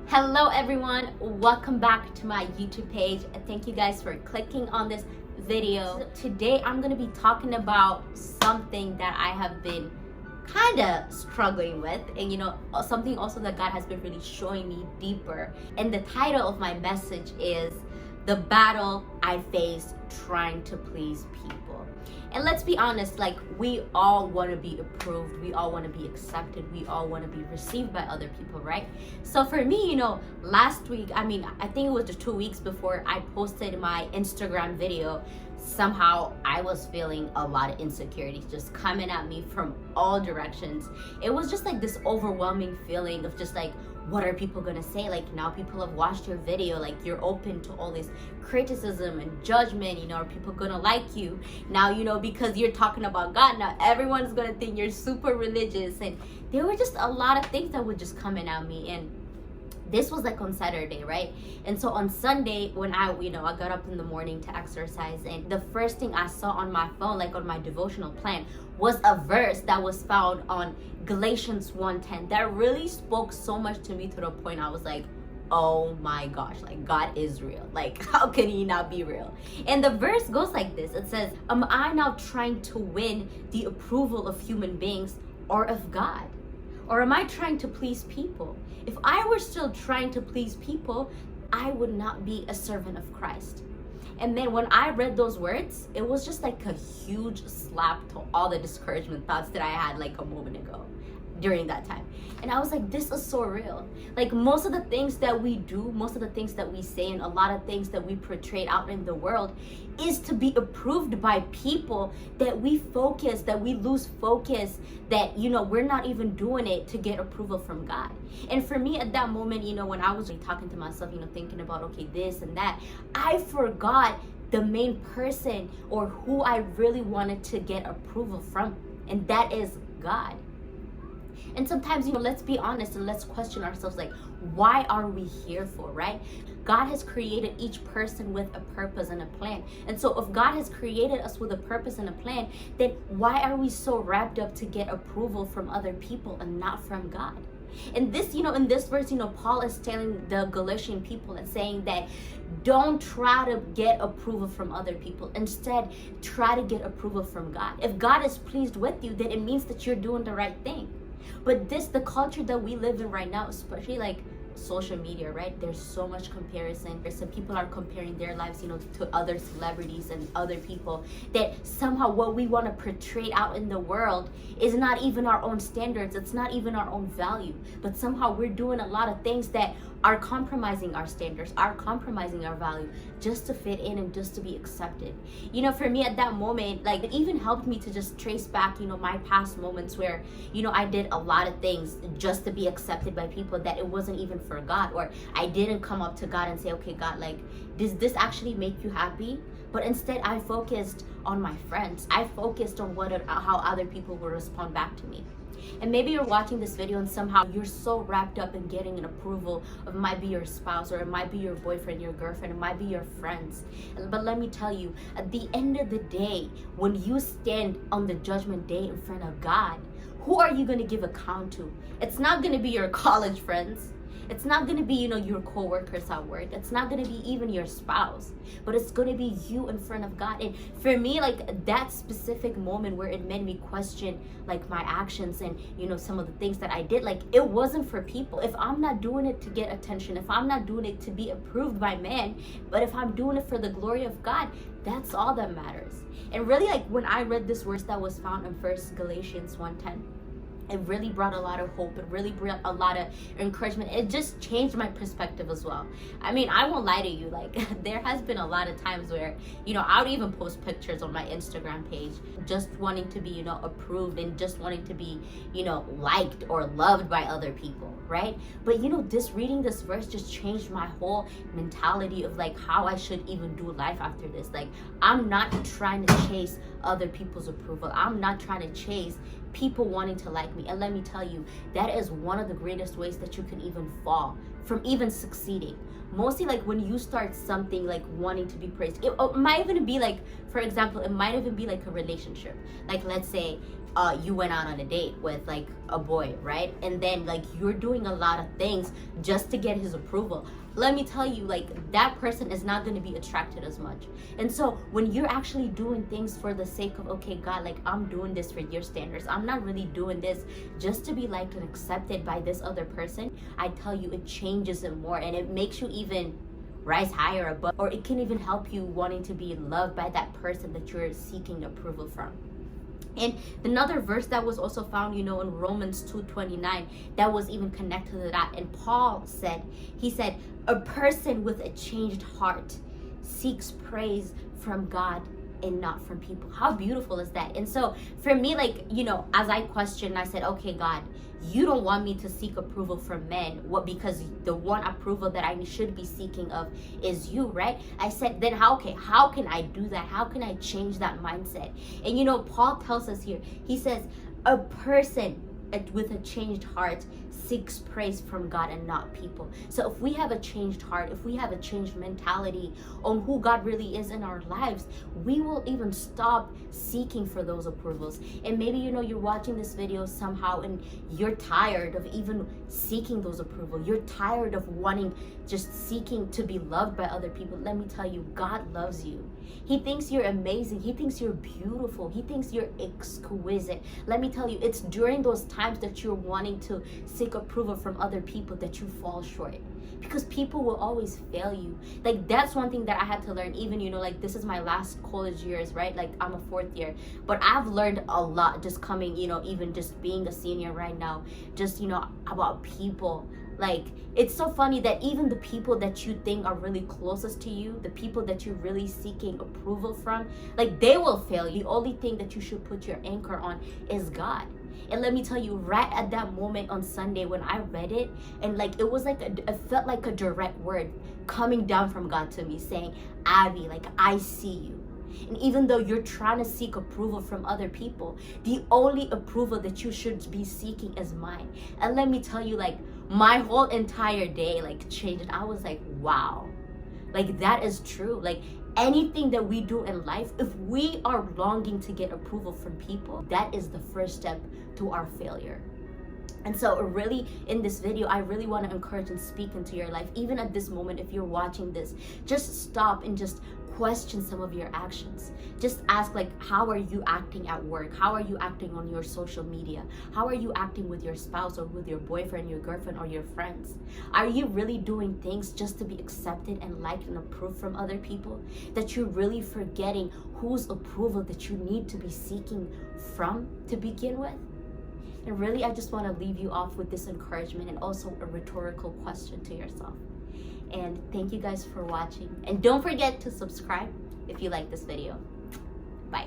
Hello everyone, welcome back to my YouTube page. Thank you guys for clicking on this video. Today I'm going to be talking about something that I have been kind of struggling with, and something also that God has been really showing me deeper. And the title of my message is The Battle I Faced Trying to Please People. And let's be honest, like, we all want to be approved, we all want to be accepted, we all want to be received by other people, right? So for me, last week, I think it was just 2 weeks before I posted my Instagram video, somehow I was feeling a lot of insecurities just coming at me from all directions. It was just like this overwhelming feeling of just like, what are people gonna say? Like, now people have watched your video, like you're open to all this criticism and judgment, are people gonna like you? Now, because you're talking about God, now everyone's gonna think you're super religious. And there were just a lot of things that would just come in at me. And this was like on Saturday, right? And so on Sunday, when I got up in the morning to exercise, and the first thing I saw on my phone, like on my devotional plan, was a verse that was found on Galatians 1:10 that really spoke so much to me, to the point I was like, oh my gosh, like, God is real. Like, how can he not be real? And the verse goes like this. It says, am I now trying to win the approval of human beings or of God? Or am I trying to please people? If I were still trying to please people, I would not be a servant of Christ. And then when I read those words, it was just like a huge slap to all the discouragement thoughts that I had like a moment ago during that time. And I was like, this is so real. Like, most of the things that we do, most of the things that we say, and a lot of things that we portray out in the world is to be approved by people, that we lose focus, that we're not even doing it to get approval from God. And for me at that moment, when I was talking to myself, thinking about, okay, this and that, I forgot the main person or who I really wanted to get approval from, and that is God. And sometimes, let's be honest and let's question ourselves, like, why are we here for, right? God has created each person with a purpose and a plan. And so if God has created us with a purpose and a plan, then why are we so wrapped up to get approval from other people and not from God? And this, in this verse, Paul is telling the Galatian people and saying that don't try to get approval from other people. Instead, try to get approval from God. If God is pleased with you, then it means that you're doing the right thing. But the culture that we live in right now, especially like social media, right? There's so much comparison. Some people are comparing their lives, to other celebrities and other people, that somehow what we want to portray out in the world is not even our own standards. It's not even our own value. But somehow we're doing a lot of things that are compromising our standards, are compromising our value, just to fit in and just to be accepted. For me at that moment, like, it even helped me to just trace back, my past moments where, I did a lot of things just to be accepted by people, that it wasn't even for God, or I didn't come up to God and say, okay, God, like, does this actually make you happy? But instead, I focused on my friends. I focused on how other people will respond back to me. And maybe you're watching this video and somehow you're so wrapped up in getting an approval of, it might be your spouse, or it might be your boyfriend, your girlfriend, it might be your friends. But let me tell you, at the end of the day, when you stand on the judgment day in front of God, who are you going to give account to? It's not going to be your college friends. It's not going to be, your co-workers at work. It's not going to be even your spouse, but it's going to be you in front of God. And for me, like, that specific moment where it made me question, like, my actions and, some of the things that I did, like, it wasn't for people. If I'm not doing it to get attention, if I'm not doing it to be approved by man, but if I'm doing it for the glory of God, that's all that matters. And really, like, when I read this verse that was found in Galatians 1:10, it really brought a lot of hope. It really brought a lot of encouragement. It just changed my perspective as well. I won't lie to you, like, there has been a lot of times where, I would even post pictures on my Instagram page just wanting to be, approved, and just wanting to be, liked or loved by other people, right? But, reading this verse just changed my whole mentality of, like, how I should even do life after this. Like, I'm not trying to chase other people's approval. I'm not trying to chase people wanting to like me. And let me tell you, that is one of the greatest ways that you can even fall from even succeeding. Mostly like when you start something like wanting to be praised, it might even be like, for example, it might even be like a relationship. Like let's say you went out on a date with like a boy, right? And then like you're doing a lot of things just to get his approval. Let me tell you, like that person is not going to be attracted as much. And so when you're actually doing things for the sake of, okay, God, like I'm doing this for your standards, I'm not really doing this just to be liked and accepted by this other person, I tell you, it changes it more, and it makes you even rise higher above, or it can even help you wanting to be loved by that person that you're seeking approval from. And another verse that was also found, in Romans 2:29, that was even connected to that. And Paul said, he said, a person with a changed heart seeks praise from God and not from people. How beautiful is that? And so for me, like, as I questioned, I said, okay, God, you don't want me to seek approval from men. What? Because the one approval that I should be seeking of is you, right? I said, then how can I do that? How can I change that mindset? And Paul tells us here, he says, a person with a changed heart seeks praise from God and not people. So if we have a changed heart, if we have a changed mentality on who God really is in our lives, we will even stop seeking for those approvals. And maybe you're watching this video somehow and you're tired of even seeking those approvals. You're tired of just seeking to be loved by other people. Let me tell you, God loves you. He thinks you're amazing. He thinks you're beautiful. He thinks you're exquisite. Let me tell you, it's during those times that you're wanting to seek approval from other people that you fall short, because people will always fail you. Like that's one thing that I had to learn. Even like this is my last college years, right? Like I'm a fourth year, but I've learned a lot just coming, even just being a senior right now, just about people. Like it's so funny that even the people that you think are really closest to you, the people that you're really seeking approval from, like they will fail you. The only thing that you should put your anchor on is God. And let me tell you, right at that moment on Sunday when I read it, and like it was like it felt like a direct word coming down from God to me saying, Abby, like I see you. And even though you're trying to seek approval from other people, the only approval that you should be seeking is mine. And let me tell you, like my whole entire day like changed. And I was like, wow, like that is true. Like anything that we do in life, if we are longing to get approval from people, that is the first step to our failure. And so really in this video, I really want to encourage and speak into your life. Even at this moment, if you're watching this, just stop and just question some of your actions. Just ask, like, how are you acting at work? How are you acting on your social media? How are you acting with your spouse or with your boyfriend, your girlfriend, or your friends? Are you really doing things just to be accepted and liked and approved from other people? That you're really forgetting whose approval that you need to be seeking from to begin with? And really, I just want to leave you off with this encouragement and also a rhetorical question to yourself. And thank you guys for watching. And don't forget to subscribe if you like this video. Bye.